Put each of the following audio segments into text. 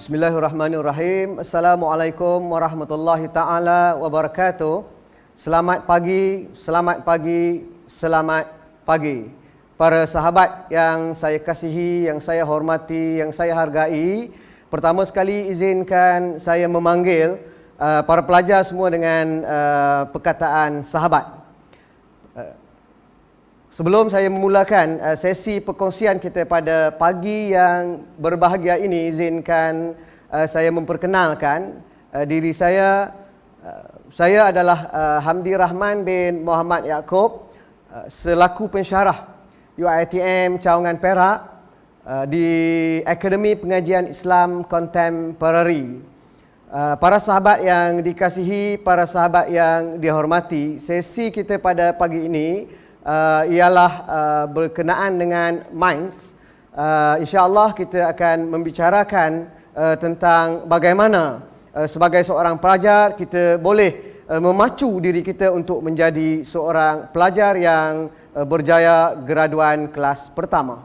Bismillahirrahmanirrahim. Assalamualaikum warahmatullahi taala wabarakatuh. Selamat pagi, selamat pagi, selamat pagi. Para sahabat yang saya kasihi, yang saya hormati, yang saya hargai, pertama sekali izinkan saya memanggil para pelajar semua dengan perkataan sahabat. Sebelum saya memulakan sesi perkongsian kita pada pagi yang berbahagia ini, izinkan saya memperkenalkan diri saya. Saya adalah Hamdi Rahman bin Muhammad Yaakob, selaku pensyarah UiTM Cawangan Perak di Akademi Pengajian Islam Contemporary. Para sahabat yang dikasihi, para sahabat yang dihormati, sesi kita pada pagi ini ialah berkenaan dengan Minds. InsyaAllah kita akan membicarakan tentang bagaimana sebagai seorang pelajar kita boleh memacu diri kita untuk menjadi seorang pelajar yang berjaya graduan kelas pertama.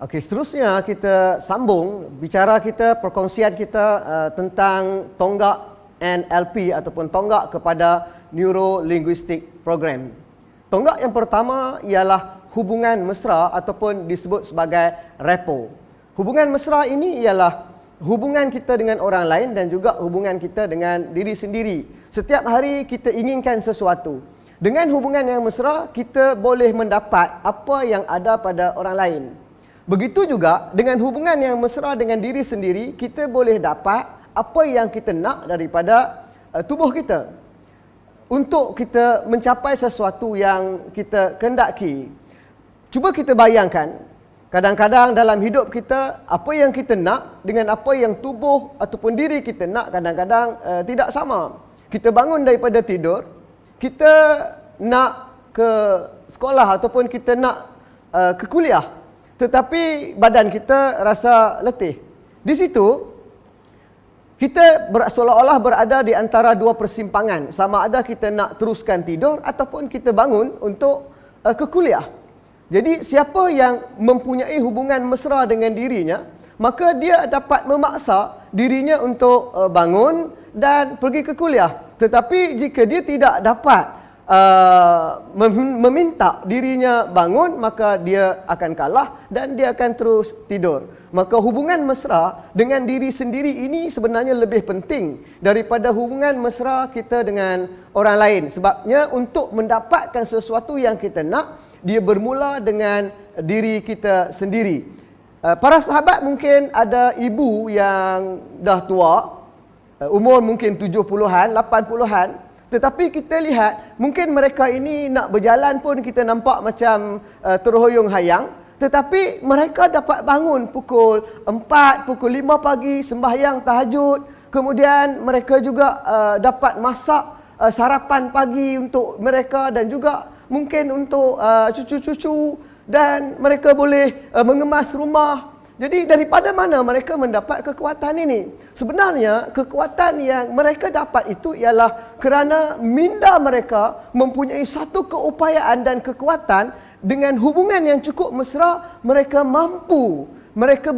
Okey, seterusnya kita sambung bicara kita, perkongsian kita tentang tonggak NLP ataupun tonggak kepada Neuro Linguistic Program. Tonggak yang pertama ialah hubungan mesra ataupun disebut sebagai rapport. Hubungan mesra ini ialah hubungan kita dengan orang lain dan juga hubungan kita dengan diri sendiri. Setiap hari kita inginkan sesuatu. Dengan hubungan yang mesra, kita boleh mendapat apa yang ada pada orang lain. Begitu juga dengan hubungan yang mesra dengan diri sendiri, kita boleh dapat apa yang kita nak daripada tubuh kita. Untuk kita mencapai sesuatu yang kita kehendaki. Cuba kita bayangkan, kadang-kadang dalam hidup kita, apa yang kita nak dengan apa yang tubuh ataupun diri kita nak kadang-kadang tidak sama. Kita bangun daripada tidur, kita nak ke sekolah ataupun kita nak ke kuliah, tetapi badan kita rasa letih. Di situ kita seolah-olah berada di antara dua persimpangan. Sama ada kita nak teruskan tidur ataupun kita bangun untuk ke kuliah. Jadi siapa yang mempunyai hubungan mesra dengan dirinya, maka dia dapat memaksa dirinya untuk bangun dan pergi ke kuliah. Tetapi jika dia tidak dapat meminta dirinya bangun, maka dia akan kalah dan dia akan terus tidur. Maka hubungan mesra dengan diri sendiri ini sebenarnya lebih penting daripada hubungan mesra kita dengan orang lain. Sebabnya untuk mendapatkan sesuatu yang kita nak, dia bermula dengan diri kita sendiri. Para sahabat mungkin ada ibu yang dah tua, umur mungkin 70-an, 80-an. Tetapi kita lihat, mungkin mereka ini nak berjalan pun kita nampak macam terhoyong hayang. Tetapi mereka dapat bangun pukul 4, pukul 5 pagi, sembahyang tahajud. Kemudian mereka juga dapat masak sarapan pagi untuk mereka dan juga mungkin untuk cucu-cucu. Dan mereka boleh mengemas rumah. Jadi daripada mana mereka mendapat kekuatan ini? Sebenarnya kekuatan yang mereka dapat itu ialah kerana minda mereka mempunyai satu keupayaan dan kekuatan. Dengan hubungan yang cukup mesra, mereka mampu, mereka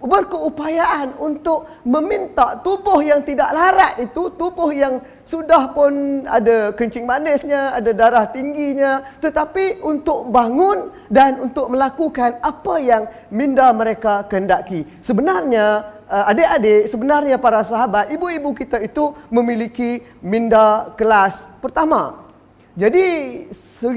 berkeupayaan untuk meminta tubuh yang tidak larat itu, tubuh yang sudah pun ada kencing manisnya, ada darah tingginya, tetapi untuk bangun dan untuk melakukan apa yang minda mereka kehendaki. Sebenarnya adik-adik, sebenarnya para sahabat, ibu-ibu kita itu memiliki minda kelas pertama. Jadi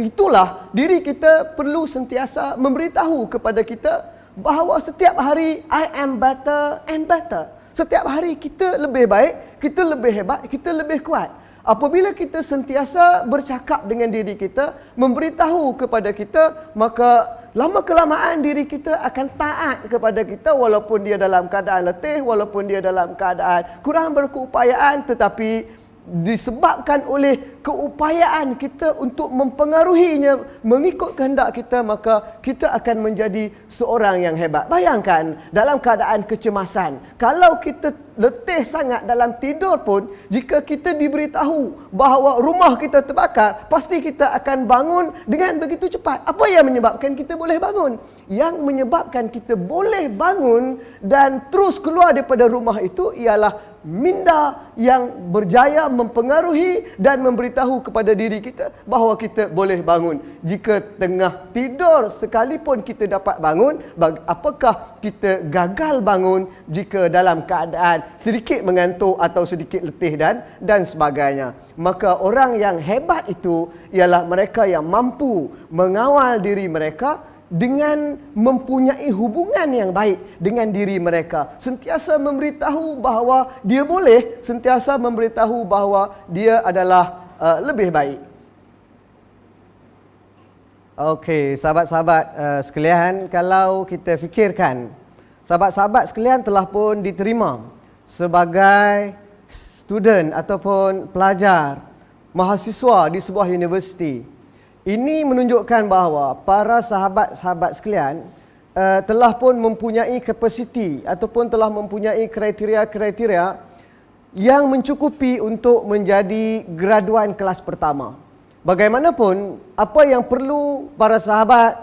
itulah diri kita perlu sentiasa memberitahu kepada kita bahawa setiap hari I am better and better. Setiap hari kita lebih baik, kita lebih hebat, kita lebih kuat. Apabila kita sentiasa bercakap dengan diri kita, memberitahu kepada kita, maka lama-kelamaan diri kita akan taat kepada kita walaupun dia dalam keadaan letih, walaupun dia dalam keadaan kurang berkeupayaan, tetapi disebabkan oleh keupayaan kita untuk mempengaruhinya mengikut kehendak kita, maka kita akan menjadi seorang yang hebat. Bayangkan dalam keadaan kecemasan, kalau kita letih sangat dalam tidur pun, jika kita diberitahu bahawa rumah kita terbakar, pasti kita akan bangun dengan begitu cepat. Apa yang menyebabkan kita boleh bangun? Yang menyebabkan kita boleh bangun dan terus keluar daripada rumah itu ialah minda yang berjaya mempengaruhi dan memberitahu kepada diri kita bahawa kita boleh bangun. Jika tengah tidur sekalipun kita dapat bangun, apakah kita gagal bangun jika dalam keadaan sedikit mengantuk atau sedikit letih dan sebagainya? Maka orang yang hebat itu ialah mereka yang mampu mengawal diri mereka dengan mempunyai hubungan yang baik dengan diri mereka. Sentiasa memberitahu bahawa dia boleh, sentiasa memberitahu bahawa dia adalah lebih baik. Okey, sahabat-sahabat sekalian, kalau kita fikirkan, sahabat-sahabat sekalian telah pun diterima sebagai student ataupun pelajar, mahasiswa di sebuah universiti. Ini menunjukkan bahawa para sahabat-sahabat sekalian telah pun mempunyai kapasiti ataupun telah mempunyai kriteria-kriteria yang mencukupi untuk menjadi graduan kelas pertama. Bagaimanapun, apa yang perlu para sahabat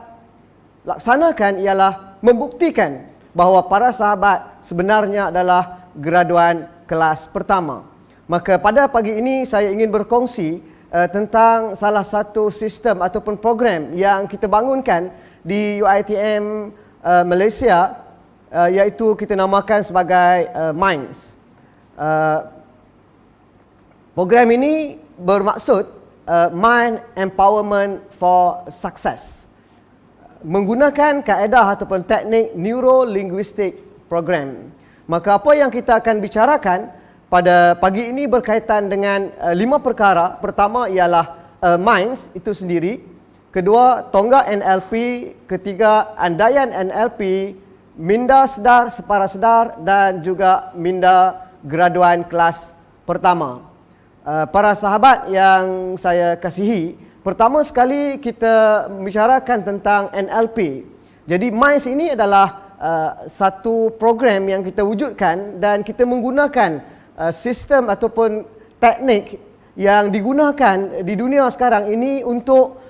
laksanakan ialah membuktikan bahawa para sahabat sebenarnya adalah graduan kelas pertama. Maka pada pagi ini saya ingin berkongsi tentang salah satu sistem ataupun program yang kita bangunkan di UiTM Malaysia, iaitu kita namakan sebagai MINDS. Program ini bermaksud Mind Empowerment for Success, menggunakan kaedah ataupun teknik Neuro-Linguistic Program. Maka apa yang kita akan bicarakan pada pagi ini berkaitan dengan 5 perkara. Pertama ialah MINDS itu sendiri. Kedua, tonggak NLP. Ketiga, andaian NLP. Minda sedar, separa sedar dan juga minda graduan kelas pertama. Para sahabat yang saya kasihi, pertama sekali kita membicarakan tentang NLP. Jadi MINDS ini adalah satu program yang kita wujudkan dan kita menggunakan sistem ataupun teknik yang digunakan di dunia sekarang ini untuk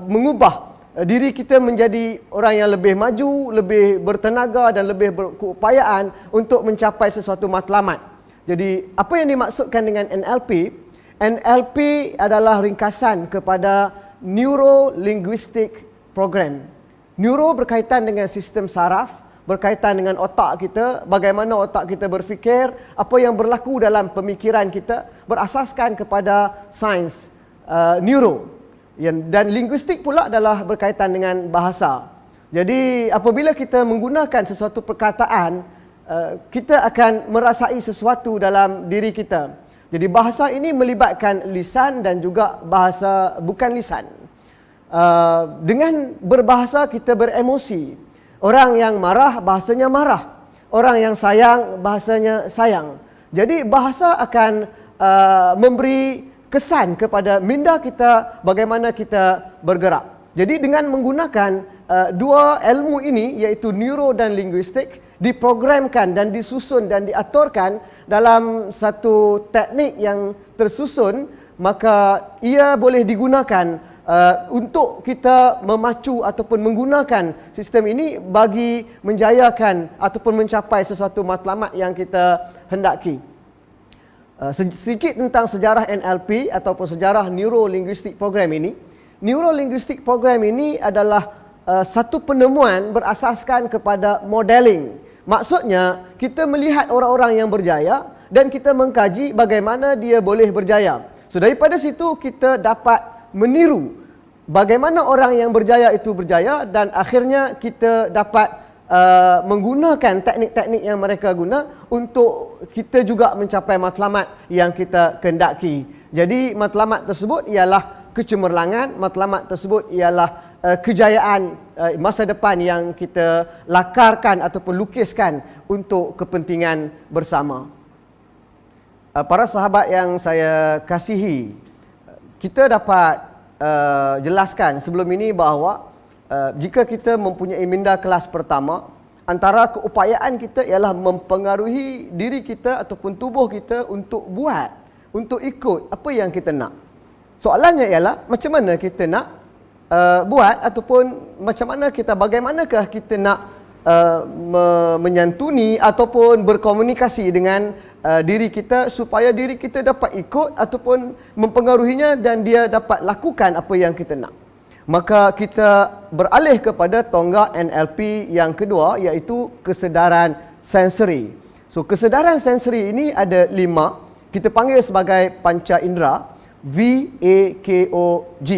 mengubah diri kita menjadi orang yang lebih maju, lebih bertenaga dan lebih berkeupayaan untuk mencapai sesuatu matlamat. Jadi apa yang dimaksudkan dengan NLP? NLP adalah ringkasan kepada Neuro-Linguistic Program. Neuro berkaitan dengan sistem saraf, berkaitan dengan otak kita, bagaimana otak kita berfikir, apa yang berlaku dalam pemikiran kita, berasaskan kepada sains neuro. Dan linguistik pula adalah berkaitan dengan bahasa. Jadi apabila kita menggunakan sesuatu perkataan, kita akan merasai sesuatu dalam diri kita. Jadi bahasa ini melibatkan lisan dan juga bahasa bukan lisan. Dengan berbahasa kita beremosi. Orang yang marah, bahasanya marah. Orang yang sayang, bahasanya sayang. Jadi bahasa akan memberi kesan kepada minda kita bagaimana kita bergerak. Jadi dengan menggunakan dua ilmu ini, iaitu neuro dan linguistik, diprogramkan dan disusun dan diaturkan dalam satu teknik yang tersusun, maka ia boleh digunakan untuk kita memacu ataupun menggunakan sistem ini bagi menjayakan ataupun mencapai sesuatu matlamat yang kita hendaki. Sedikit tentang sejarah NLP ataupun sejarah Neuro-Linguistic Program ini. Neuro-Linguistic Program ini adalah satu penemuan berasaskan kepada modeling. Maksudnya, kita melihat orang-orang yang berjaya dan kita mengkaji bagaimana dia boleh berjaya. So daripada situ kita dapat meniru bagaimana orang yang berjaya itu berjaya dan akhirnya kita dapat menggunakan teknik-teknik yang mereka guna untuk kita juga mencapai matlamat yang kita kehendaki. Jadi matlamat tersebut ialah kecemerlangan, matlamat tersebut ialah kejayaan masa depan yang kita lakarkan ataupun lukiskan untuk kepentingan bersama. Para sahabat yang saya kasihi, kita dapat jelaskan sebelum ini bahawa jika kita mempunyai minda kelas pertama, antara keupayaan kita ialah mempengaruhi diri kita ataupun tubuh kita untuk buat, untuk ikut apa yang kita nak. Soalannya ialah macam mana kita nak buat ataupun macam mana kita, bagaimanakah kita nak menyantuni ataupun berkomunikasi dengan diri kita supaya diri kita dapat ikut ataupun mempengaruhinya dan dia dapat lakukan apa yang kita nak. Maka kita beralih kepada tonggak NLP yang kedua, iaitu kesedaran sensori. So kesedaran sensori ini ada 5. Kita panggil sebagai panca indera, VAKOG.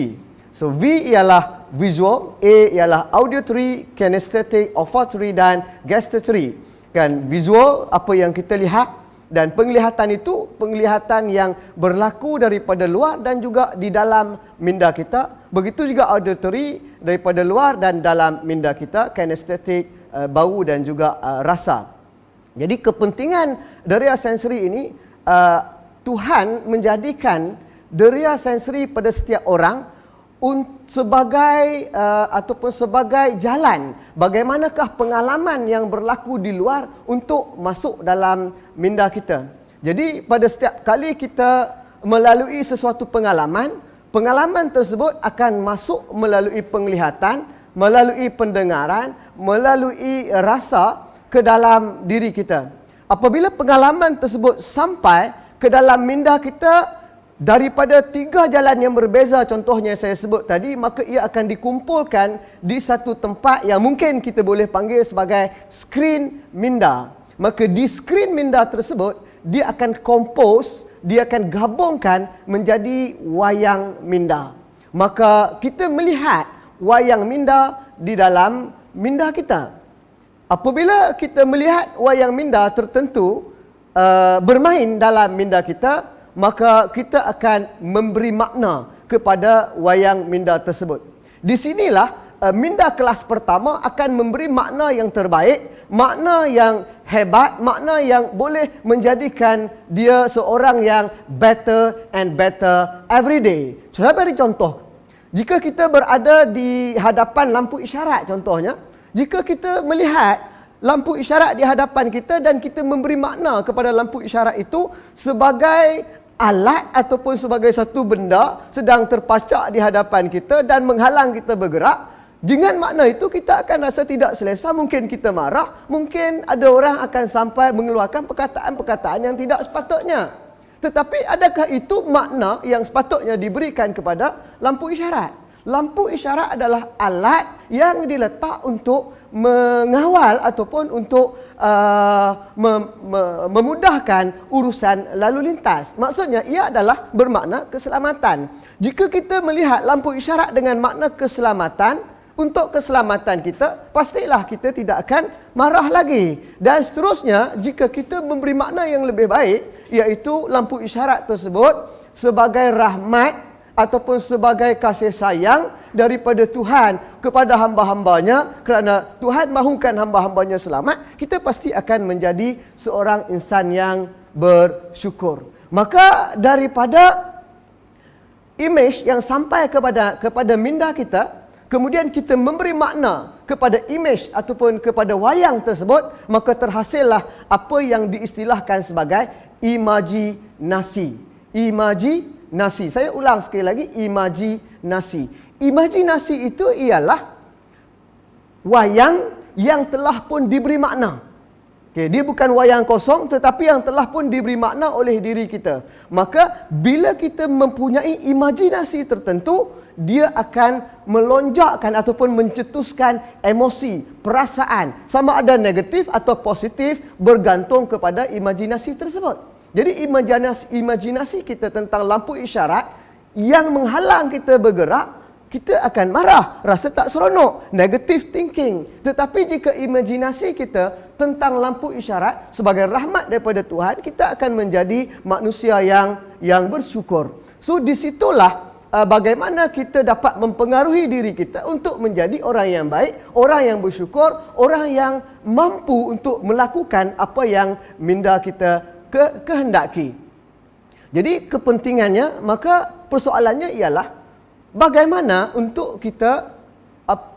So V ialah visual, A ialah auditory, kinesthetic, olfactory dan gustatory. Kan visual apa yang kita lihat, dan penglihatan itu penglihatan yang berlaku daripada luar dan juga di dalam minda kita. Begitu juga auditory, daripada luar dan dalam minda kita, kinesthetic, bau dan juga rasa. Jadi kepentingan deria sensori ini, Tuhan menjadikan deria sensori pada setiap orang sebagai ataupun sebagai jalan bagaimanakah pengalaman yang berlaku di luar untuk masuk dalam minda kita. Jadi pada setiap kali kita melalui sesuatu pengalaman, pengalaman tersebut akan masuk melalui penglihatan, melalui pendengaran, melalui rasa ke dalam diri kita. Apabila pengalaman tersebut sampai ke dalam minda kita daripada 3 jalan yang berbeza, contohnya saya sebut tadi, maka ia akan dikumpulkan di satu tempat yang mungkin kita boleh panggil sebagai skrin minda. Maka di skrin minda tersebut, dia akan compose, dia akan gabungkan menjadi wayang minda. Maka kita melihat wayang minda di dalam minda kita. Apabila kita melihat wayang minda tertentu bermain dalam minda kita, maka kita akan memberi makna kepada wayang minda tersebut. Di sinilah minda kelas pertama akan memberi makna yang terbaik, makna yang hebat, makna yang boleh menjadikan dia seorang yang better and better every day. Saya beri contoh. Jika kita berada di hadapan lampu isyarat contohnya, jika kita melihat lampu isyarat di hadapan kita dan kita memberi makna kepada lampu isyarat itu sebagai alat ataupun sebagai satu benda sedang terpacak di hadapan kita dan menghalang kita bergerak, dengan makna itu kita akan rasa tidak selesa, mungkin kita marah, mungkin ada orang akan sampai mengeluarkan perkataan-perkataan yang tidak sepatutnya. Tetapi adakah itu makna yang sepatutnya diberikan kepada lampu isyarat? Lampu isyarat adalah alat yang diletak untuk mengawal ataupun untuk memudahkan urusan lalu lintas. Maksudnya ia adalah bermakna keselamatan. Jika kita melihat lampu isyarat dengan makna keselamatan, untuk keselamatan kita, pastilah kita tidak akan marah lagi. Dan seterusnya, jika kita memberi makna yang lebih baik, iaitu lampu isyarat tersebut sebagai rahmat ataupun sebagai kasih sayang daripada Tuhan kepada hamba-hambanya, kerana Tuhan mahukan hamba-hambanya selamat, kita pasti akan menjadi seorang insan yang bersyukur. Maka daripada imej yang sampai kepada minda kita, kemudian kita memberi makna kepada imej ataupun kepada wayang tersebut, maka terhasillah apa yang diistilahkan sebagai imajinasi. Imajinasi. Saya ulang sekali lagi, imajinasi. Imajinasi itu ialah wayang yang telah pun diberi makna. Okay, dia bukan wayang kosong tetapi yang telah pun diberi makna oleh diri kita. Maka bila kita mempunyai imajinasi tertentu, dia akan melonjakkan ataupun mencetuskan emosi, perasaan, sama ada negatif atau positif bergantung kepada imajinasi tersebut. Jadi imajinasi kita tentang lampu isyarat yang menghalang kita bergerak, kita akan marah, rasa tak seronok, negative thinking. Tetapi jika imajinasi kita tentang lampu isyarat sebagai rahmat daripada Tuhan, kita akan menjadi manusia yang bersyukur. So disitulah bagaimana kita dapat mempengaruhi diri kita untuk menjadi orang yang baik, orang yang bersyukur, orang yang mampu untuk melakukan apa yang minda kita kehendaki. Jadi kepentingannya, maka persoalannya ialah bagaimana untuk kita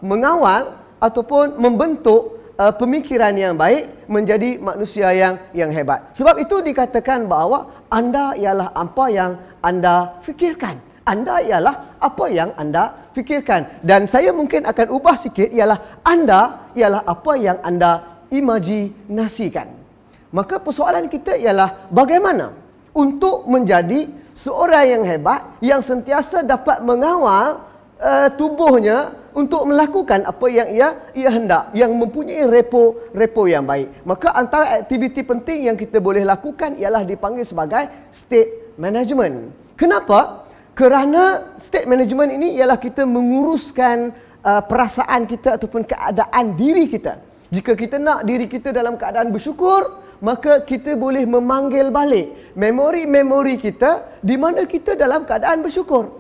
mengawal ataupun membentuk pemikiran yang baik menjadi manusia yang hebat. Sebab itu dikatakan bahawa anda ialah apa yang anda fikirkan. Anda ialah apa yang anda fikirkan. Dan saya mungkin akan ubah sikit, ialah anda ialah apa yang anda imajinasikan. Maka persoalan kita ialah bagaimana untuk menjadi seorang yang hebat, yang sentiasa dapat mengawal tubuhnya untuk melakukan apa yang ia hendak, yang mempunyai repo yang baik. Maka antara aktiviti penting yang kita boleh lakukan ialah dipanggil sebagai state management. Kenapa? Kerana state management ini ialah kita menguruskan perasaan kita ataupun keadaan diri kita. Jika kita nak diri kita dalam keadaan bersyukur, maka kita boleh memanggil balik memori-memori kita di mana kita dalam keadaan bersyukur.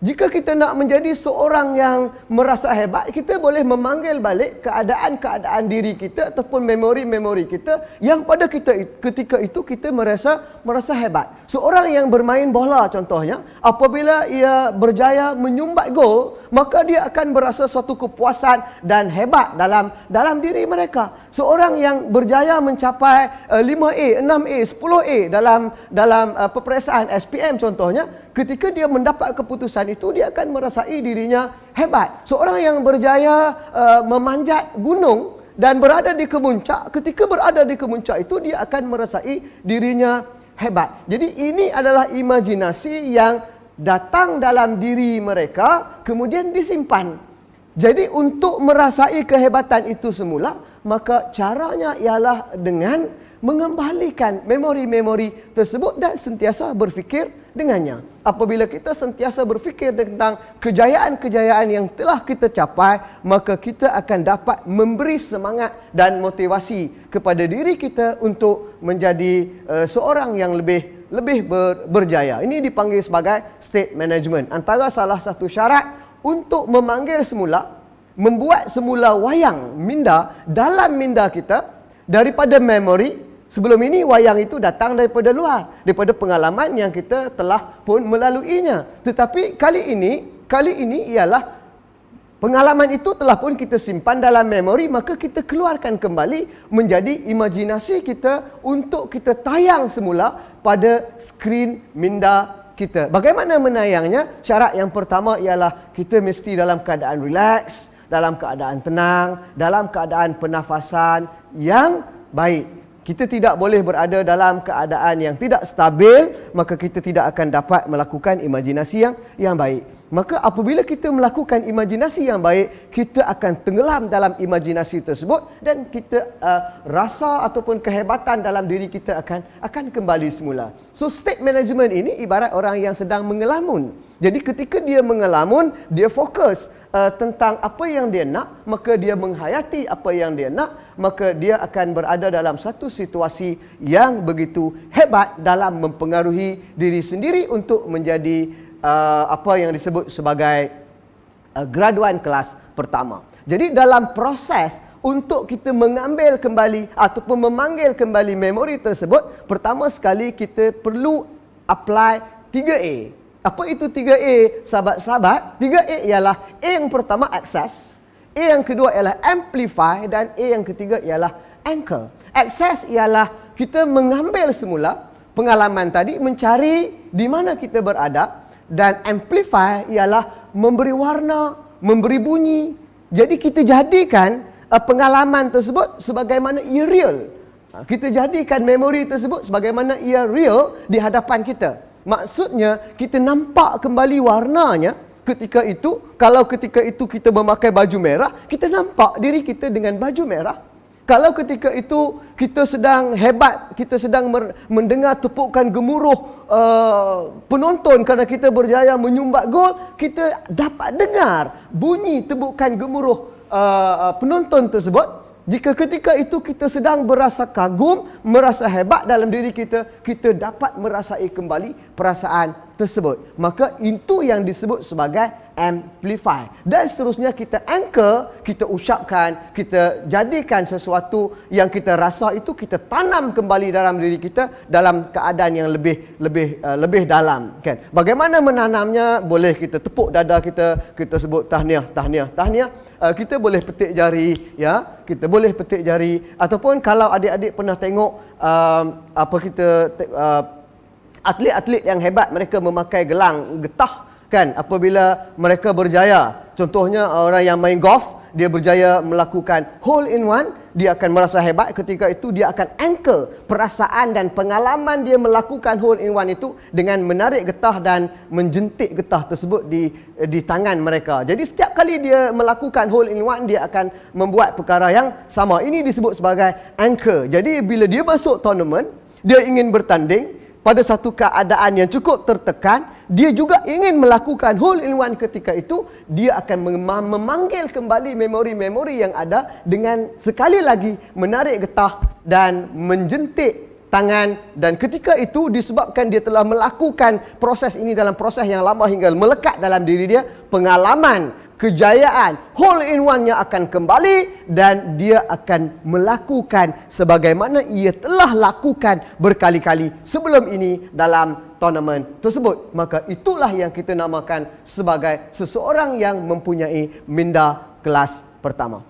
Jika kita nak menjadi seorang yang merasa hebat, kita boleh memanggil balik keadaan-keadaan diri kita ataupun memori-memori kita yang pada ketika itu kita merasa hebat. Seorang yang bermain bola contohnya, apabila ia berjaya menyumbat gol, maka dia akan berasa suatu kepuasan dan hebat dalam diri mereka. Seorang yang berjaya mencapai 5A, 6A, 10A dalam peperiksaan SPM contohnya, ketika dia mendapat keputusan itu, dia akan merasai dirinya hebat. Seorang yang berjaya memanjat gunung dan berada di kemuncak, ketika berada di kemuncak itu, dia akan merasai dirinya hebat. Jadi ini adalah imajinasi yang datang dalam diri mereka, kemudian disimpan. Jadi untuk merasai kehebatan itu semula, maka caranya ialah dengan mengembalikan memori-memori tersebut dan sentiasa berfikir dengannya. Apabila kita sentiasa berfikir tentang kejayaan-kejayaan yang telah kita capai, maka kita akan dapat memberi semangat dan motivasi kepada diri kita untuk menjadi seorang yang lebih berjaya. Ini dipanggil sebagai state management. Antara salah satu syarat untuk memanggil semula, membuat semula wayang minda dalam minda kita daripada memori. Sebelum ini wayang itu datang daripada luar, daripada pengalaman yang kita telah pun melaluinya. Tetapi kali ini ialah pengalaman itu telah pun kita simpan dalam memori, maka kita keluarkan kembali menjadi imajinasi kita untuk kita tayang semula pada skrin minda kita. Bagaimana menayangnya? Syarat yang pertama ialah kita mesti dalam keadaan relax, dalam keadaan tenang, dalam keadaan pernafasan yang baik. Kita tidak boleh berada dalam keadaan yang tidak stabil, maka kita tidak akan dapat melakukan imajinasi yang baik. Maka apabila kita melakukan imajinasi yang baik, kita akan tenggelam dalam imajinasi tersebut dan kita rasa ataupun kehebatan dalam diri kita akan kembali semula. So state management ini ibarat orang yang sedang mengelamun. Jadi ketika dia mengelamun, dia fokus tentang apa yang dia nak, maka dia menghayati apa yang dia nak, maka dia akan berada dalam satu situasi yang begitu hebat dalam mempengaruhi diri sendiri untuk menjadi apa yang disebut sebagai graduan kelas pertama. Jadi dalam proses untuk kita mengambil kembali ataupun memanggil kembali memori tersebut, pertama sekali kita perlu apply 3A. Apa itu 3A, sahabat-sahabat? 3A ialah A yang pertama access, A yang kedua ialah amplify dan A yang ketiga ialah anchor. Access ialah kita mengambil semula pengalaman tadi, mencari di mana kita berada, dan amplify ialah memberi warna, memberi bunyi. Jadi kita jadikan pengalaman tersebut sebagaimana ia real. Kita jadikan memori tersebut sebagaimana ia real di hadapan kita. Maksudnya kita nampak kembali warnanya ketika itu. Kalau ketika itu kita memakai baju merah, kita nampak diri kita dengan baju merah. Kalau ketika itu kita sedang hebat, kita sedang mendengar tepukan gemuruh penonton kerana kita berjaya menyumbat gol, kita dapat dengar bunyi tepukan gemuruh penonton tersebut. Jika ketika itu kita sedang berasa kagum, merasa hebat dalam diri kita, kita dapat merasai kembali perasaan tersebut. Maka itu yang disebut sebagai amplify. Dan seterusnya kita anchor, kita ucapkan, kita jadikan sesuatu yang kita rasa itu, kita tanam kembali dalam diri kita dalam keadaan yang lebih dalam, kan? Bagaimana menanamnya? Boleh kita tepuk dada kita sebut tahniah, tahniah, tahniah. Kita boleh petik jari, ya, kita boleh petik jari, ataupun kalau adik-adik pernah tengok atlet-atlet yang hebat, mereka memakai gelang getah, kan, apabila mereka berjaya. Contohnya orang yang main golf, dia berjaya melakukan hole in one, dia akan merasa hebat. Ketika itu dia akan anchor perasaan dan pengalaman dia melakukan hole in one itu dengan menarik getah dan menjentik getah tersebut di tangan mereka. Jadi setiap kali dia melakukan hole in one, dia akan membuat perkara yang sama. Ini disebut sebagai anchor. Jadi bila dia masuk tournament, dia ingin bertanding pada satu keadaan yang cukup tertekan, dia juga ingin melakukan hole in one. Ketika itu dia akan memanggil kembali memori-memori yang ada dengan sekali lagi menarik getah dan menjentik tangan. Dan ketika itu disebabkan dia telah melakukan proses ini dalam proses yang lama hingga melekat dalam diri dia, pengalaman, kejayaan, hole in one-nya akan kembali dan dia akan melakukan sebagaimana ia telah lakukan berkali-kali sebelum ini dalam tournament tersebut. Maka itulah yang kita namakan sebagai seseorang yang mempunyai minda kelas pertama.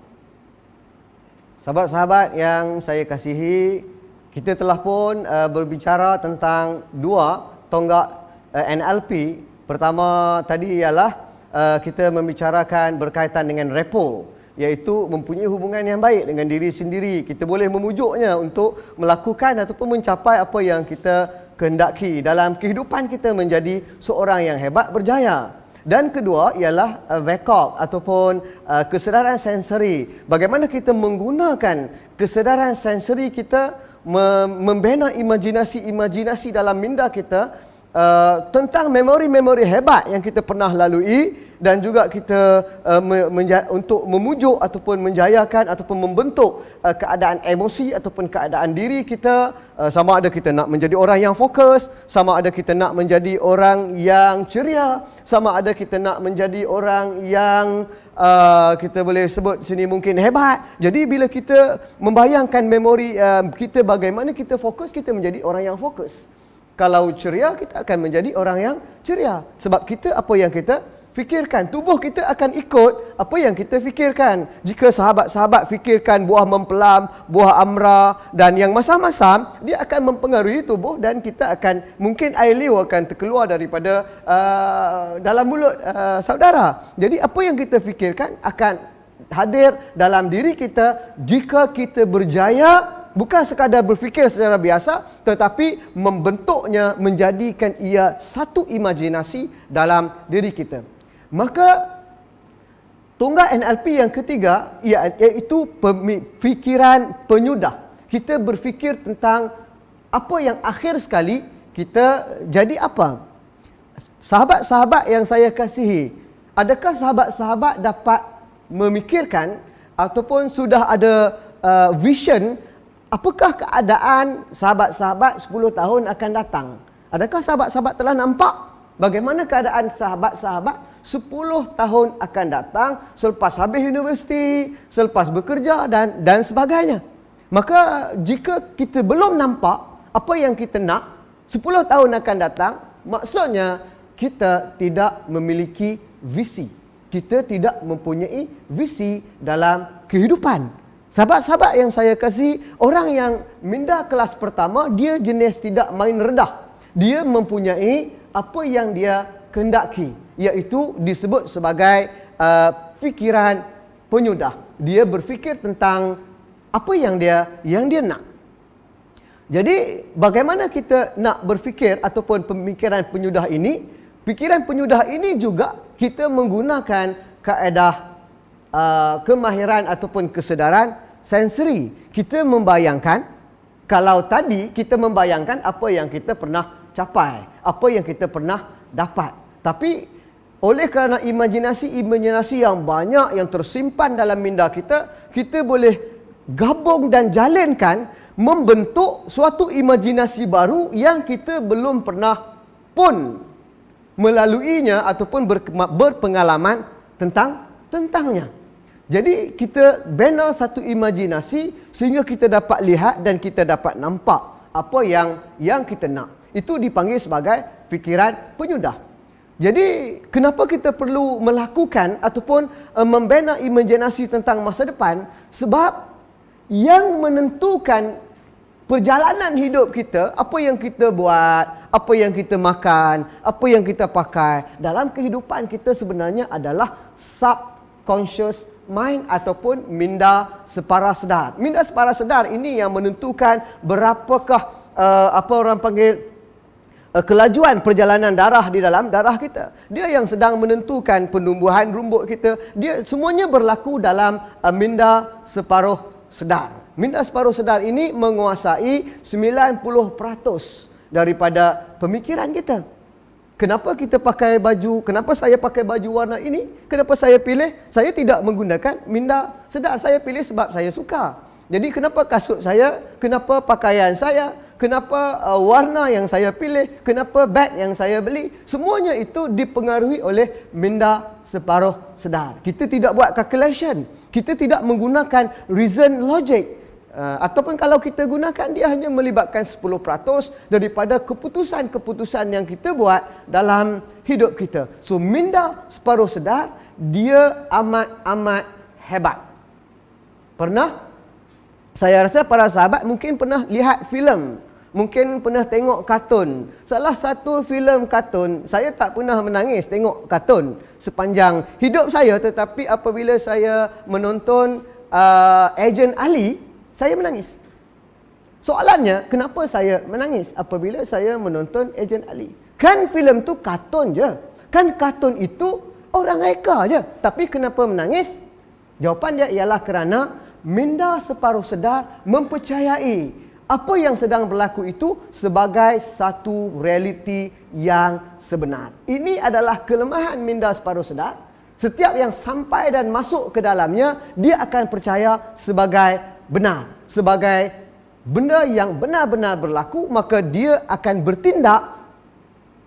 Sahabat-sahabat yang saya kasihi, kita telah pun berbicara tentang dua tonggak NLP. Pertama tadi ialah kita membicarakan berkaitan dengan rapport, iaitu mempunyai hubungan yang baik dengan diri sendiri. Kita boleh memujuknya untuk melakukan ataupun mencapai apa yang kita kehendaki dalam kehidupan kita menjadi seorang yang hebat, berjaya. Dan kedua ialah VCOG ataupun kesedaran sensori. Bagaimana kita menggunakan kesedaran sensori kita membina imajinasi-imajinasi dalam minda kita tentang memori-memori hebat yang kita pernah lalui, dan juga kita untuk memujuk ataupun menjayakan ataupun membentuk keadaan emosi ataupun keadaan diri kita, sama ada kita nak menjadi orang yang fokus, sama ada kita nak menjadi orang yang ceria, sama ada kita nak menjadi orang yang kita boleh sebut sini mungkin hebat. Jadi bila kita membayangkan memori kita bagaimana kita fokus, kita menjadi orang yang fokus. Kalau ceria, kita akan menjadi orang yang ceria. Sebab kita, apa yang kita fikirkan, tubuh kita akan ikut apa yang kita fikirkan. Jika sahabat-sahabat fikirkan buah mempelam, buah amra dan yang masam-masam, dia akan mempengaruhi tubuh dan kita akan, mungkin air liur akan terkeluar daripada dalam mulut saudara. Jadi apa yang kita fikirkan akan hadir dalam diri kita jika kita berjaya. Bukan sekadar berfikir secara biasa, tetapi membentuknya, menjadikan ia satu imajinasi dalam diri kita. Maka tonggak NLP yang ketiga iaitu fikiran penyudah. Kita berfikir tentang apa yang akhir sekali kita jadi apa. Sahabat-sahabat yang saya kasihi, adakah sahabat-sahabat dapat memikirkan ataupun sudah ada vision apakah keadaan sahabat-sahabat 10 tahun akan datang? Adakah sahabat-sahabat telah nampak bagaimana keadaan sahabat-sahabat 10 tahun akan datang selepas habis universiti, selepas bekerja dan sebagainya? Maka jika kita belum nampak apa yang kita nak 10 tahun akan datang, maksudnya kita tidak memiliki visi. Kita tidak mempunyai visi dalam kehidupan. Sahabat-sahabat yang saya kasih, orang yang minda kelas pertama, dia jenis tidak main redah. Dia mempunyai apa yang dia kehendaki, iaitu disebut sebagai fikiran penyudah. Dia berfikir tentang apa yang dia nak. Jadi bagaimana kita nak berfikir ataupun pemikiran penyudah ini? Pikiran penyudah ini juga kita menggunakan kaedah kemahiran ataupun kesedaran sensori. Kita membayangkan, kalau tadi kita membayangkan apa yang kita pernah capai, apa yang kita pernah dapat. Tapi oleh kerana imajinasi yang banyak yang tersimpan dalam minda kita, kita boleh gabung dan jalinkan membentuk suatu imajinasi baru yang kita belum pernah pun melaluinya ataupun berpengalaman tentangnya. Jadi kita bina satu imajinasi sehingga kita dapat lihat dan kita dapat nampak apa yang kita nak. Itu dipanggil sebagai fikiran penyudah. Jadi kenapa kita perlu melakukan ataupun membina imajinasi tentang masa depan? Sebab yang menentukan perjalanan hidup kita, apa yang kita buat, apa yang kita makan, apa yang kita pakai dalam kehidupan kita sebenarnya adalah subconscious mind ataupun minda separa sedar. Minda separa sedar ini yang menentukan berapakah apa orang panggil kelajuan perjalanan darah di dalam darah kita. Dia yang sedang menentukan penumbuhan rumput kita. Dia semuanya berlaku dalam minda separuh sedar. Minda separuh sedar ini menguasai 90% daripada pemikiran kita. Kenapa kita pakai baju? Kenapa saya pakai baju warna ini? Kenapa saya pilih? Saya tidak menggunakan minda sedar. Saya pilih sebab saya suka. Jadi kenapa kasut saya? Kenapa pakaian saya? Kenapa warna yang saya pilih? Kenapa beg yang saya beli? Semuanya itu dipengaruhi oleh minda separuh sedar. Kita tidak buat calculation. Kita tidak menggunakan reason logic. Ataupun kalau kita gunakan, dia hanya melibatkan 10% daripada keputusan-keputusan yang kita buat dalam hidup kita. So, minda separuh sedar, dia amat-amat hebat. Saya rasa para sahabat mungkin pernah lihat filem. Mungkin pernah tengok kartun. Salah satu filem kartun, saya tak pernah menangis tengok kartun sepanjang hidup saya. Tetapi apabila saya menonton Agent Ali, saya menangis. Soalannya, kenapa saya menangis apabila saya menonton Agent Ali? Kan filem tu kartun je. Kan kartun itu orang reka je. Tapi kenapa menangis? Jawapan dia ialah kerana minda separuh sedar mempercayai apa yang sedang berlaku itu sebagai satu realiti yang sebenar. Ini adalah kelemahan minda separuh sedar. Setiap yang sampai dan masuk ke dalamnya, dia akan percaya sebagai benar. Sebagai benda yang benar-benar berlaku, maka dia akan bertindak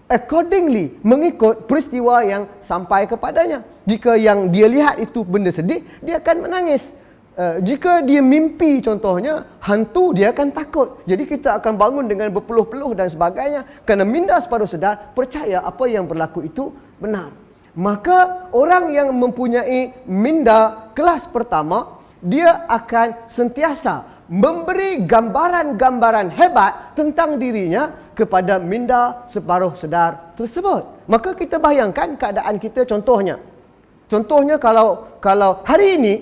accordingly, mengikut peristiwa yang sampai kepadanya. Jika yang dia lihat itu benda sedih, dia akan menangis. Jika dia mimpi contohnya hantu, dia akan takut. Jadi kita akan bangun dengan berpeluh-peluh dan sebagainya, kerana minda separuh sedar percaya apa yang berlaku itu benar. Maka orang yang mempunyai minda kelas pertama, dia akan sentiasa memberi gambaran-gambaran hebat tentang dirinya kepada minda separuh sedar tersebut. Maka kita bayangkan keadaan kita contohnya. Contohnya kalau hari ini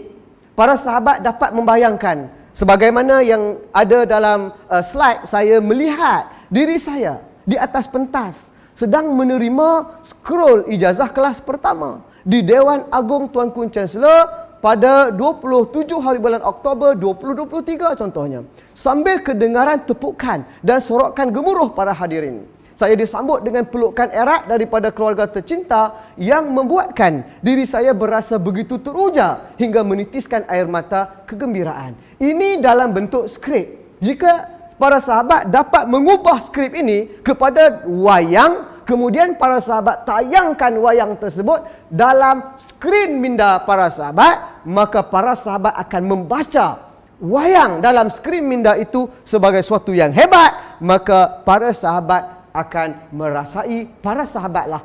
para sahabat dapat membayangkan sebagaimana yang ada dalam slide, saya melihat diri saya di atas pentas sedang menerima scroll ijazah kelas pertama di Dewan Agung Tuanku Chancellor pada 27 hari bulan Oktober 2023 contohnya. Sambil kedengaran tepukan dan sorokan gemuruh para hadirin, saya disambut dengan pelukan erat daripada keluarga tercinta yang membuatkan diri saya berasa begitu teruja hingga menitiskan air mata kegembiraan. Ini dalam bentuk skrip. Jika para sahabat dapat mengubah skrip ini kepada wayang, kemudian para sahabat tayangkan wayang tersebut dalam skrin minda para sahabat, maka para sahabat akan membaca wayang dalam skrin minda itu sebagai suatu yang hebat. Maka para sahabat akan merasai para sahabatlah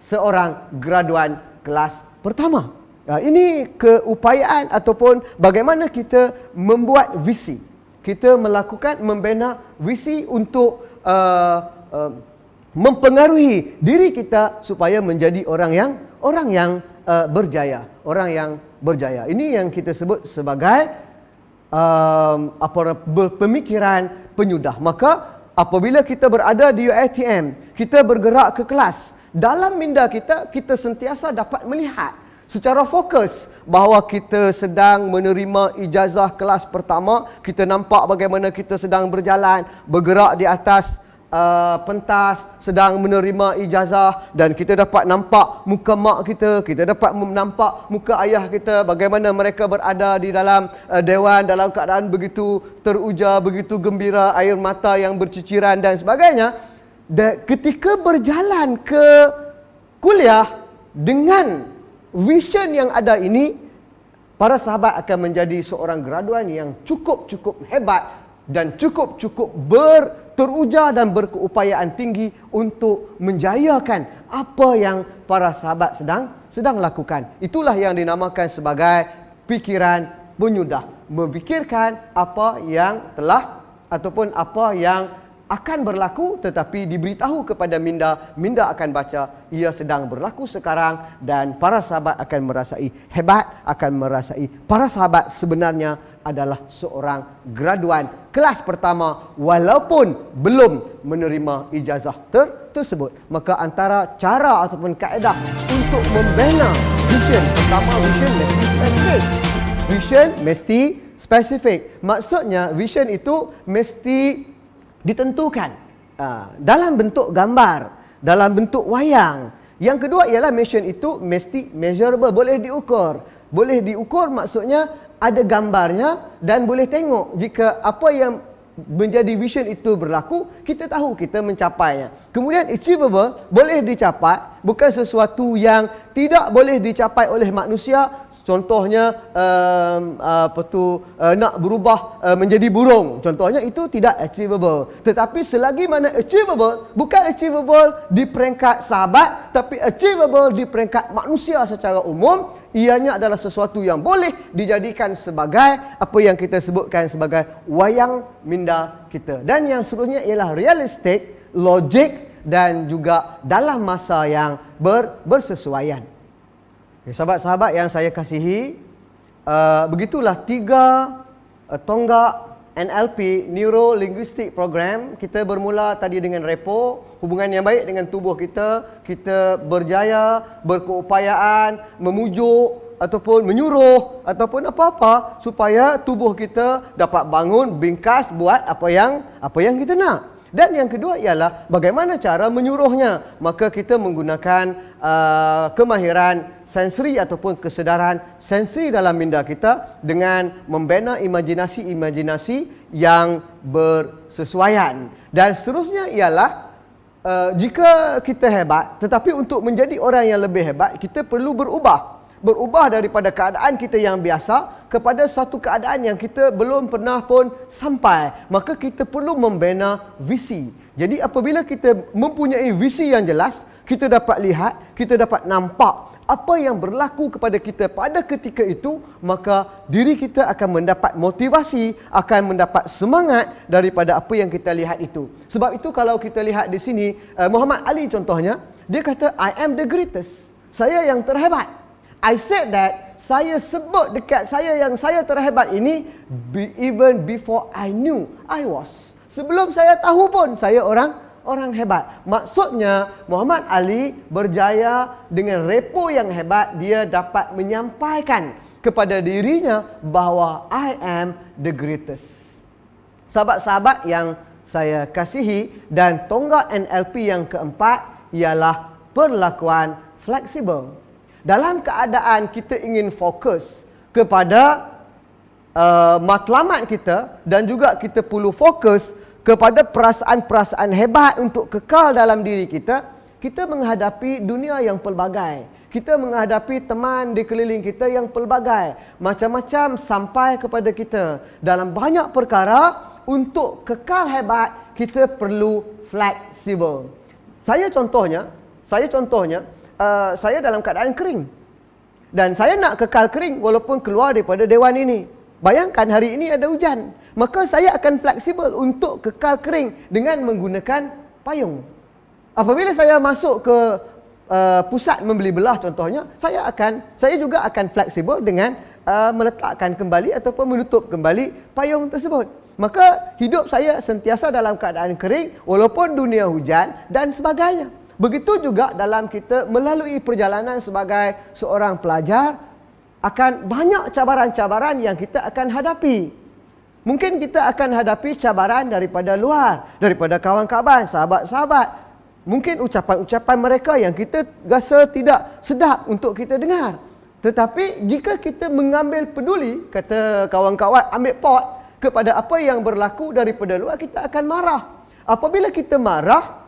seorang graduan kelas pertama. Ini keupayaan ataupun bagaimana kita membuat visi. Kita membina visi untuk mempengaruhi diri kita supaya menjadi orang yang berjaya, orang yang berjaya. Ini yang kita sebut sebagai pemikiran penyudah. Maka apabila kita berada di UiTM, kita bergerak ke kelas, dalam minda kita sentiasa dapat melihat secara fokus bahawa kita sedang menerima ijazah kelas pertama. Kita nampak bagaimana kita sedang berjalan, bergerak di atas pentas sedang menerima ijazah dan kita dapat nampak muka mak kita dapat nampak muka ayah kita, bagaimana mereka berada di dalam dewan dalam keadaan begitu teruja, begitu gembira, air mata yang bercucuran dan sebagainya. Dan ketika berjalan ke kuliah dengan vision yang ada ini, para sahabat akan menjadi seorang graduan yang cukup hebat dan cukup teruja dan berkeupayaan tinggi untuk menjayakan apa yang para sahabat sedang lakukan. Itulah yang dinamakan sebagai pikiran penyudah. Memikirkan apa yang telah ataupun apa yang akan berlaku, tetapi diberitahu kepada minda, minda akan baca ia sedang berlaku sekarang, dan para sahabat akan merasai hebat, akan merasai para sahabat sebenarnya adalah seorang graduan kelas pertama walaupun belum menerima ijazah tersebut. Maka antara cara ataupun kaedah untuk membina vision, pertama vision mesti spesifik. Vision mesti spesifik. Maksudnya vision itu mesti ditentukan dalam bentuk gambar, dalam bentuk wayang. Yang kedua ialah mission itu mesti measurable, boleh diukur. Boleh diukur maksudnya ada gambarnya dan boleh tengok jika apa yang menjadi vision itu berlaku, kita tahu kita mencapainya. Kemudian achievable, boleh dicapai, bukan sesuatu yang tidak boleh dicapai oleh manusia. Contohnya nak berubah menjadi burung. Contohnya itu tidak achievable. Tetapi selagi mana achievable, bukan achievable di peringkat sahabat, tapi achievable di peringkat manusia secara umum, ianya adalah sesuatu yang boleh dijadikan sebagai apa yang kita sebutkan sebagai wayang minda kita. Dan yang seterusnya ialah realistik, logik dan juga dalam masa yang bersesuaian. Sahabat-sahabat yang saya kasihi, begitulah 3 tonggak NLP, Neuro Linguistic Program. Kita bermula tadi dengan repo, hubungan yang baik dengan tubuh kita. Kita berjaya, berkeupayaan, memujuk ataupun menyuruh ataupun apa-apa supaya tubuh kita dapat bangun, bingkas, buat apa yang kita nak. Dan yang kedua ialah bagaimana cara menyuruhnya. Maka kita menggunakan kemahiran sensori ataupun kesedaran sensori dalam minda kita dengan membina imajinasi-imajinasi yang bersesuaian. Dan seterusnya ialah jika kita hebat, tetapi untuk menjadi orang yang lebih hebat, kita perlu berubah. Berubah daripada keadaan kita yang biasa kepada satu keadaan yang kita belum pernah pun sampai. Maka kita perlu membina visi. Jadi apabila kita mempunyai visi yang jelas, kita dapat lihat, kita dapat nampak apa yang berlaku kepada kita pada ketika itu, maka diri kita akan mendapat motivasi, akan mendapat semangat daripada apa yang kita lihat itu. Sebab itu kalau kita lihat di sini, Muhammad Ali contohnya, dia kata, I am the greatest. Saya yang terhebat. I said that, saya sebut dekat saya yang saya terhebat ini even before I knew I was. Sebelum saya tahu pun saya orang hebat. Maksudnya Muhammad Ali berjaya dengan repo yang hebat, dia dapat menyampaikan kepada dirinya bahawa I am the greatest. Sahabat-sahabat yang saya kasihi, dan tonggak NLP yang keempat ialah perlakuan fleksibel. Dalam keadaan kita ingin fokus kepada matlamat kita dan juga kita perlu fokus kepada perasaan-perasaan hebat untuk kekal dalam diri kita, kita menghadapi dunia yang pelbagai. Kita menghadapi teman di keliling kita yang pelbagai. Macam-macam sampai kepada kita. Dalam banyak perkara, untuk kekal hebat, kita perlu fleksibel. Saya contohnya, saya dalam keadaan kering. Dan saya nak kekal kering walaupun keluar daripada dewan ini. Bayangkan hari ini ada hujan. Maka saya akan fleksibel untuk kekal kering dengan menggunakan payung. Apabila saya masuk ke pusat membeli belah contohnya, saya juga akan fleksibel dengan meletakkan kembali ataupun menutup kembali payung tersebut. Maka hidup saya sentiasa dalam keadaan kering walaupun dunia hujan dan sebagainya. Begitu juga dalam kita melalui perjalanan sebagai seorang pelajar, akan banyak cabaran-cabaran yang kita akan hadapi. Mungkin kita akan hadapi cabaran daripada luar, daripada kawan-kawan, sahabat-sahabat. Mungkin ucapan-ucapan mereka yang kita rasa tidak sedap untuk kita dengar. Tetapi jika kita mengambil peduli, kata kawan-kawan, ambil pot kepada apa yang berlaku daripada luar, kita akan marah. Apabila kita marah,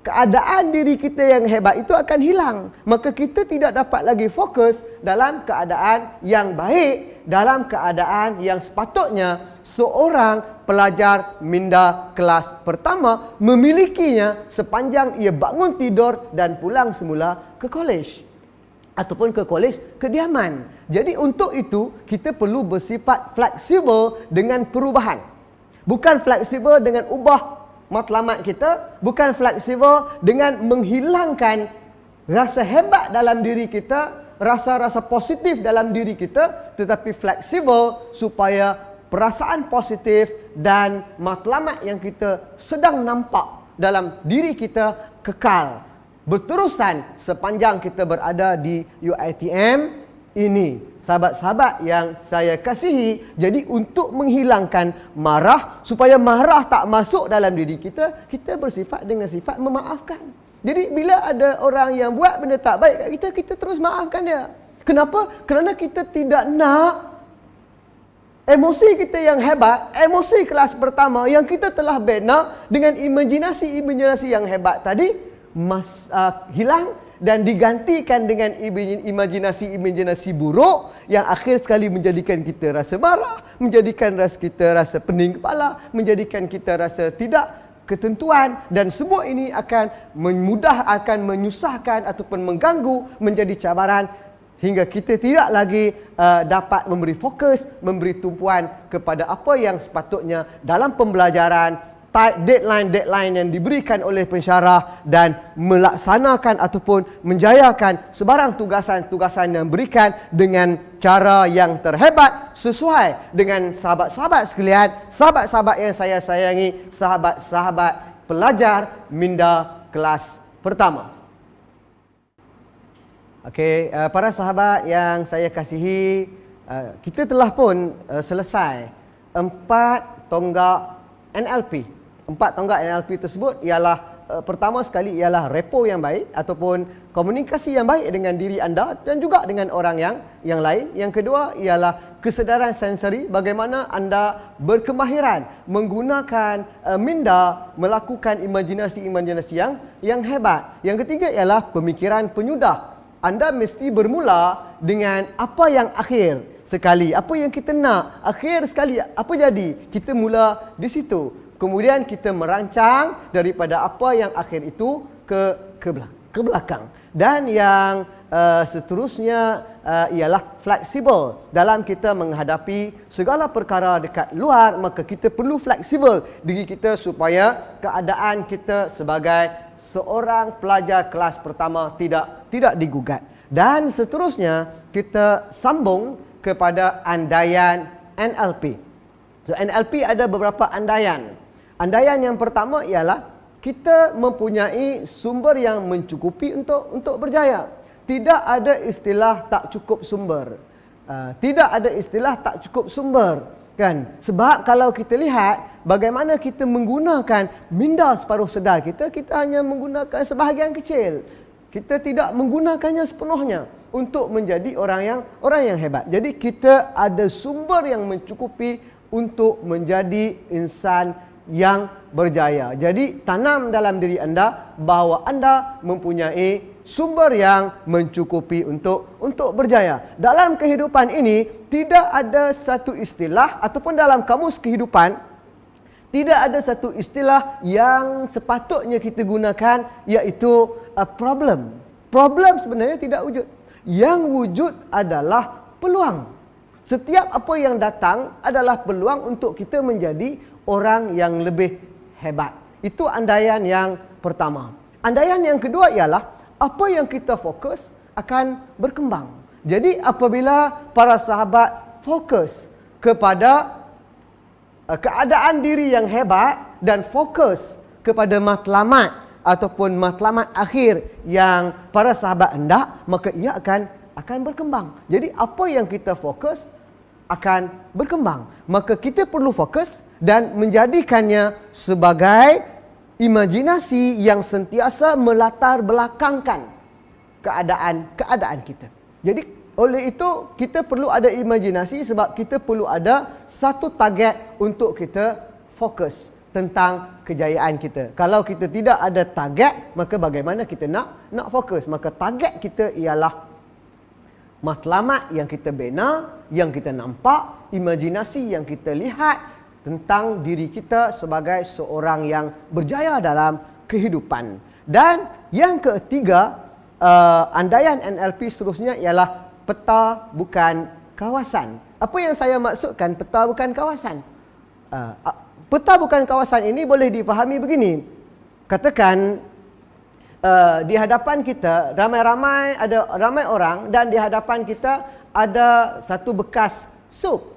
keadaan diri kita yang hebat itu akan hilang. Maka kita tidak dapat lagi fokus dalam keadaan yang baik, dalam keadaan yang sepatutnya seorang pelajar minda kelas pertama memilikinya sepanjang ia bangun tidur dan pulang semula ke kolej ataupun ke kolej kediaman. Jadi untuk itu kita perlu bersifat fleksibel dengan perubahan. Bukan fleksibel dengan ubah matlamat kita, bukan fleksibel dengan menghilangkan rasa hebat dalam diri kita, rasa-rasa positif dalam diri kita, tetapi fleksibel supaya perasaan positif dan matlamat yang kita sedang nampak dalam diri kita kekal berterusan sepanjang kita berada di UiTM ini. Sahabat-sahabat yang saya kasihi, jadi untuk menghilangkan marah, supaya marah tak masuk dalam diri kita, kita bersifat dengan sifat memaafkan. Jadi bila ada orang yang buat benda tak baik kat kita, kita terus maafkan dia. Kenapa? Kerana kita tidak nak emosi kita yang hebat, emosi kelas pertama yang kita telah bina dengan imajinasi-imajinasi yang hebat tadi, hilang dan digantikan dengan imajinasi-imajinasi buruk yang akhir sekali menjadikan kita rasa marah, menjadikan kita rasa pening kepala, menjadikan kita rasa tidak ketentuan, dan semua ini akan menyusahkan ataupun mengganggu, menjadi cabaran hingga kita tidak lagi dapat memberi fokus, memberi tumpuan kepada apa yang sepatutnya dalam pembelajaran, deadline yang diberikan oleh pensyarah, dan melaksanakan ataupun menjayakan sebarang tugasan-tugasan yang diberikan dengan cara yang terhebat sesuai dengan sahabat-sahabat sekalian, sahabat-sahabat yang saya sayangi, sahabat-sahabat pelajar minda kelas pertama. Okey, para sahabat yang saya kasihi, kita telah pun selesai 4 tonggak NLP. 4 tonggak NLP tersebut ialah pertama sekali ialah repo yang baik ataupun komunikasi yang baik dengan diri anda dan juga dengan orang yang lain. Yang kedua ialah kesedaran sensori, bagaimana anda berkemahiran menggunakan minda melakukan imajinasi-imajinasi yang hebat. Yang ketiga ialah pemikiran penyudah. Anda mesti bermula dengan apa yang akhir sekali, apa yang kita nak akhir sekali, apa jadi, kita mula di situ. Kemudian kita merancang daripada apa yang akhir itu ke belakang. Dan yang seterusnya ialah fleksibel dalam kita menghadapi segala perkara dekat luar. Maka kita perlu fleksibel diri kita supaya keadaan kita sebagai seorang pelajar kelas pertama tidak digugat. Dan seterusnya kita sambung kepada andaian NLP. So NLP ada beberapa andaian. Andaian yang pertama ialah kita mempunyai sumber yang mencukupi untuk berjaya. Tidak ada istilah tak cukup sumber. Tidak ada istilah tak cukup sumber, kan? Sebab kalau kita lihat bagaimana kita menggunakan minda separuh sedar kita hanya menggunakan sebahagian kecil. Kita tidak menggunakannya sepenuhnya untuk menjadi orang yang hebat. Jadi kita ada sumber yang mencukupi untuk menjadi insan yang berjaya. Jadi tanam dalam diri anda bahawa anda mempunyai sumber yang mencukupi untuk berjaya. Dalam kehidupan ini tidak ada satu istilah ataupun dalam kamus kehidupan tidak ada satu istilah yang sepatutnya kita gunakan, iaitu problem. Problem sebenarnya tidak wujud. Yang wujud adalah peluang. Setiap apa yang datang adalah peluang untuk kita menjadi orang yang lebih hebat. Itu andaian yang pertama. Andaian yang kedua ialah apa yang kita fokus akan berkembang. Jadi apabila para sahabat fokus kepada keadaan diri yang hebat dan fokus kepada matlamat ataupun matlamat akhir yang para sahabat hendak, maka ia akan berkembang. Jadi apa yang kita fokus akan berkembang. Maka kita perlu fokus dan menjadikannya sebagai imajinasi yang sentiasa melatar belakangkan keadaan kita. Jadi oleh itu kita perlu ada imajinasi sebab kita perlu ada satu target untuk kita fokus tentang kejayaan kita. Kalau kita tidak ada target, maka bagaimana kita nak fokus? Maka target kita ialah matlamat yang kita bina, yang kita nampak, imajinasi yang kita lihat tentang diri kita sebagai seorang yang berjaya dalam kehidupan. Dan yang ketiga, andaian NLP seterusnya ialah peta bukan kawasan. Apa yang saya maksudkan peta bukan kawasan? Peta bukan kawasan ini boleh difahami begini. Katakan di hadapan kita ramai orang dan di hadapan kita ada satu bekas sup.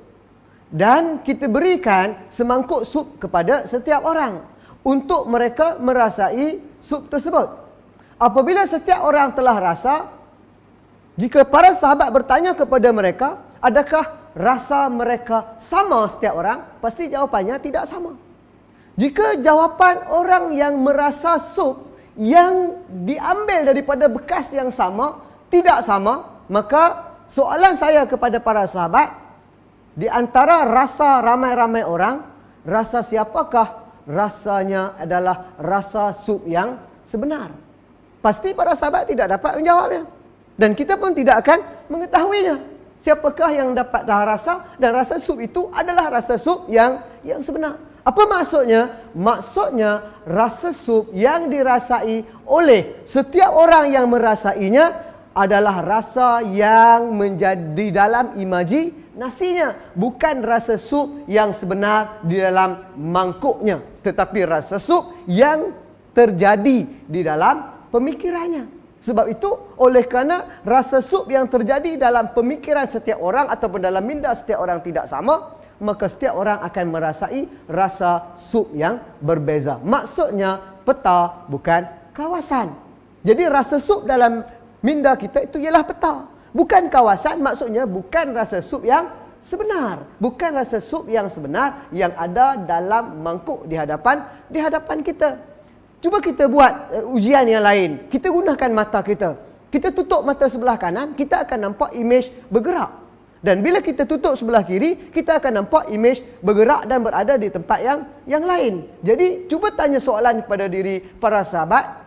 Dan kita berikan semangkuk sup kepada setiap orang untuk mereka merasai sup tersebut. Apabila setiap orang telah rasa, jika para sahabat bertanya kepada mereka, adakah rasa mereka sama setiap orang? Pasti jawapannya tidak sama. Jika jawapan orang yang merasa sup yang diambil daripada bekas yang sama tidak sama, maka soalan saya kepada para sahabat, di antara rasa ramai-ramai orang, rasa siapakah rasanya adalah rasa sup yang sebenar? Pasti para sahabat tidak dapat menjawabnya. Dan kita pun tidak akan mengetahuinya. Siapakah yang dapat rasa dan rasa sup itu adalah rasa sup yang sebenar. Apa maksudnya? Maksudnya rasa sup yang dirasai oleh setiap orang yang merasainya adalah rasa yang menjadi dalam imajinasinya, bukan rasa sup yang sebenar di dalam mangkuknya, tetapi rasa sup yang terjadi di dalam pemikirannya. Sebab itu, oleh kerana rasa sup yang terjadi dalam pemikiran setiap orang ataupun dalam minda setiap orang tidak sama, maka setiap orang akan merasai rasa sup yang berbeza. Maksudnya, peta bukan kawasan. Jadi rasa sup dalam minda kita itu ialah peta. Bukan kawasan, maksudnya bukan rasa sup yang sebenar. Bukan rasa sup yang sebenar yang ada dalam mangkuk di hadapan kita. Cuba kita buat ujian yang lain. Kita gunakan mata kita. Kita tutup mata sebelah kanan, kita akan nampak imej bergerak. Dan bila kita tutup sebelah kiri, kita akan nampak imej bergerak dan berada di tempat yang lain. Jadi, cuba tanya soalan kepada diri para sahabat,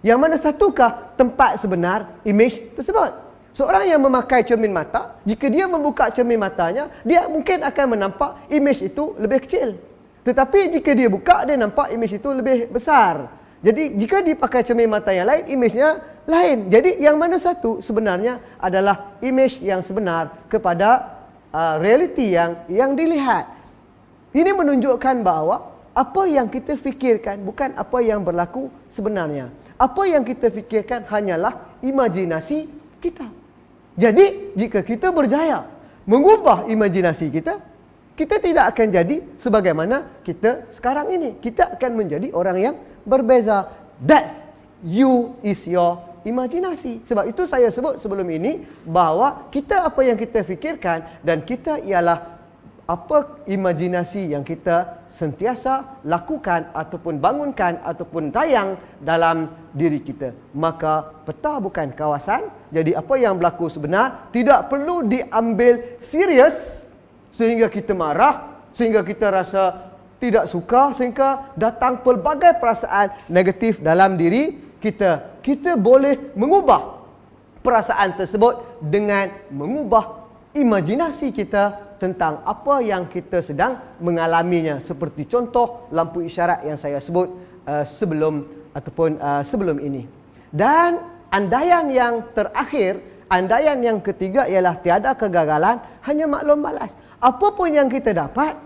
yang mana satukah tempat sebenar imej tersebut? Seorang yang memakai cermin mata, jika dia membuka cermin matanya, dia mungkin akan menampak imej itu lebih kecil. Tetapi jika dia buka, dia nampak imej itu lebih besar. Jadi jika dipakai cermin mata yang lain, imejnya lain. Jadi yang mana satu sebenarnya adalah imej yang sebenar kepada realiti yang dilihat. Ini menunjukkan bahawa apa yang kita fikirkan bukan apa yang berlaku sebenarnya. Apa yang kita fikirkan hanyalah imajinasi kita. Jadi jika kita berjaya mengubah imajinasi kita, kita tidak akan jadi sebagaimana kita sekarang ini. Kita akan menjadi orang yang berbeza. That's you is your imajinasi. Sebab itu saya sebut sebelum ini bahawa kita apa yang kita fikirkan dan kita ialah apa imajinasi yang kita sentiasa lakukan ataupun bangunkan ataupun tayang dalam diri kita. Maka peta bukan kawasan. Jadi apa yang berlaku sebenar tidak perlu diambil serius sehingga kita marah, sehingga kita rasa tidak suka, sehingga datang pelbagai perasaan negatif dalam diri kita. Kita boleh mengubah perasaan tersebut dengan mengubah imajinasi kita tentang apa yang kita sedang mengalaminya. Seperti contoh lampu isyarat yang saya sebut sebelum ini. Dan andaian yang terakhir, andaian yang ketiga ialah tiada kegagalan, hanya maklum balas. Apapun yang kita dapat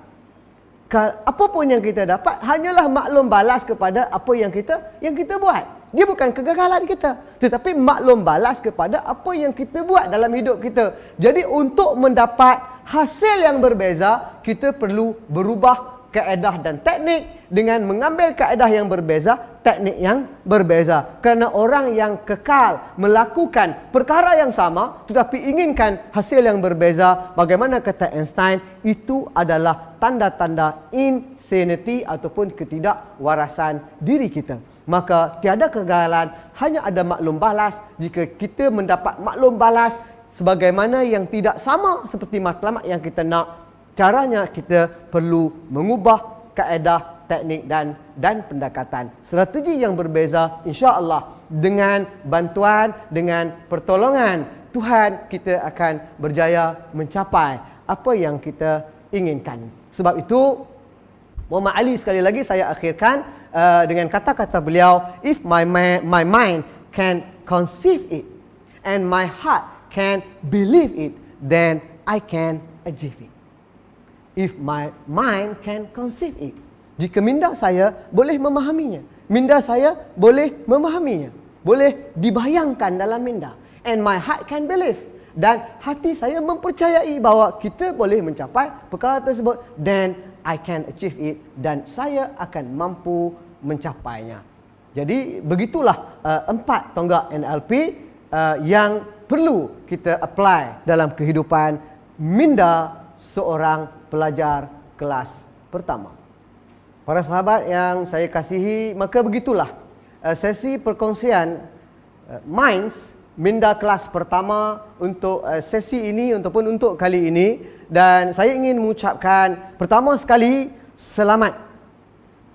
hanyalah maklum balas kepada apa yang kita buat. Dia bukan kegagalan kita, tetapi maklum balas kepada apa yang kita buat dalam hidup kita. Jadi untuk mendapat hasil yang berbeza, kita perlu berubah kaedah dan teknik. Dengan mengambil kaedah yang berbeza, teknik yang berbeza. Kerana orang yang kekal melakukan perkara yang sama tetapi inginkan hasil yang berbeza, bagaimana kata Einstein, itu adalah tanda-tanda insanity ataupun ketidakwarasan diri kita. Maka tiada kegagalan, hanya ada maklum balas. Jika kita mendapat maklum balas sebagaimana yang tidak sama seperti matlamat yang kita nak, caranya kita perlu mengubah kaedah, teknik dan pendekatan. Strategi yang berbeza, insya-Allah dengan bantuan, dengan pertolongan Tuhan, kita akan berjaya mencapai apa yang kita inginkan. Sebab itu Muhammad Ali, sekali lagi saya akhirkan dengan kata-kata beliau, if my mind can conceive it and my heart can believe it, then I can achieve it. If my mind can conceive it. Jika minda saya boleh memahaminya, minda saya boleh memahaminya, boleh dibayangkan dalam minda, and my heart can believe, dan hati saya mempercayai bahawa kita boleh mencapai perkara tersebut, then I can achieve it, dan saya akan mampu mencapainya. Jadi begitulah 4 tonggak NLP yang perlu kita apply dalam kehidupan minda seorang pelajar kelas pertama. Para sahabat yang saya kasihi, maka begitulah sesi perkongsian Minds minda kelas pertama untuk sesi ini ataupun untuk kali ini. Dan saya ingin mengucapkan pertama sekali selamat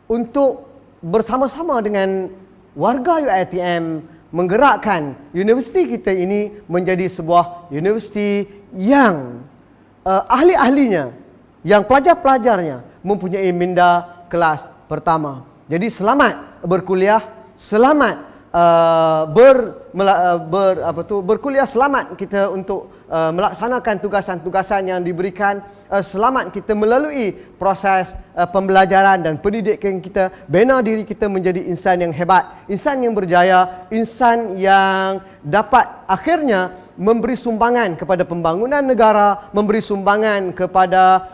untuk bersama-sama dengan warga UiTM menggerakkan universiti kita ini menjadi sebuah universiti yang ahli-ahlinya, yang pelajar-pelajarnya mempunyai minda kelas pertama. Jadi selamat berkuliah, selamat berkuliah, selamat kita untuk melaksanakan tugasan-tugasan yang diberikan, selamat kita melalui proses pembelajaran dan pendidikan kita, bina diri kita menjadi insan yang hebat, insan yang berjaya, insan yang dapat akhirnya memberi sumbangan kepada pembangunan negara, memberi sumbangan kepada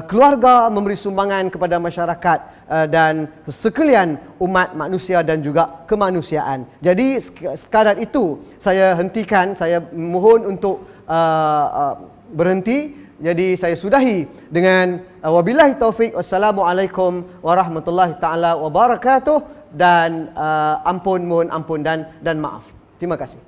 keluarga, memberi sumbangan kepada masyarakat dan sekalian umat manusia dan juga kemanusiaan. Jadi sekadar itu saya hentikan, saya mohon untuk berhenti. Jadi saya sudahi dengan wabillahi taufik, wassalamualaikum warahmatullahi taala wabarakatuh, dan mohon ampun dan maaf. Terima kasih.